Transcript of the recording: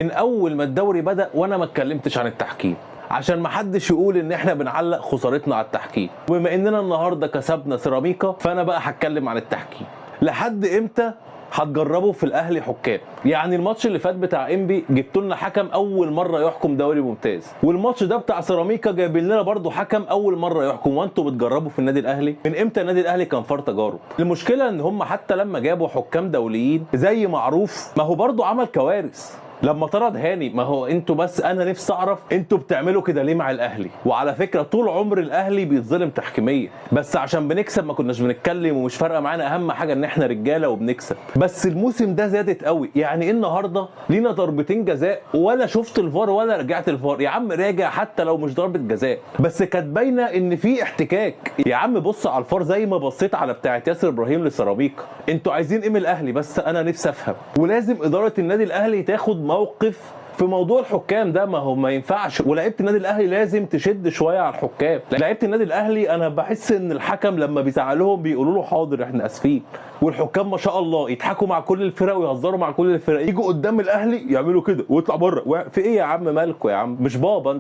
من اول ما الدوري بدأ وانا ما اتكلمتش عن التحكيم، عشان ما حدش يقول ان احنا بنعلق خسارتنا على التحكيم. وبما اننا النهارده كسبنا سيراميكا فانا بقى هتكلم عن التحكيم. لحد امتى هتجربوا في الاهلي حكام؟ يعني الماتش اللي فات بتاع انبي جبتوا لنا حكم اول مره يحكم دوري ممتاز، والماتش ده بتاع سيراميكا جايبين لنا برضه حكم اول مره يحكم، وانتوا بتجربوا في النادي الاهلي؟ من امتى النادي الاهلي كان فار تجارب؟ المشكله ان هم حتى لما جابوا حكام دوليين زي معروف ما هو برضه عمل كوارث. لما طرد هاني، ما هو انتوا بس انا نفسي اعرف انتوا بتعملوا كده ليه مع الاهلي؟ وعلى فكره طول عمر الاهلي بيتظلم تحكيميا، بس عشان بنكسب ما كناش بنتكلم ومش فارقه معانا، اهم حاجه ان احنا رجاله وبنكسب. بس الموسم ده زادت قوي، يعني ايه النهارده لينا ضربتين جزاء ولا شفت الفار ولا رجعت الفار؟ يا عم راجع حتى لو مش ضربه جزاء، بس كانت باينه ان في احتكاك. يا عم بص على الفار زي ما بصيت على بتاعه ياسر ابراهيم لسيراميكا. انتوا عايزين ايه من الاهلي؟ بس انا نفسي افهم. ولازم اداره النادي الاهلي تاخد موقف في موضوع الحكام ده، ما هو ما ينفعش. ولاعيبه النادي الاهلي لازم تشد شويه على الحكام. لعيبه النادي الاهلي انا بحس ان الحكم لما بيزعلهم بيقولوا له حاضر احنا اسفين، والحكام ما شاء الله يضحكوا مع كل الفرق ويهزروا مع كل الفرق، يجوا قدام الاهلي يعملوا كده ويطلع بره. في ايه يا عم؟ مالكوا يا عم؟ مش بابا.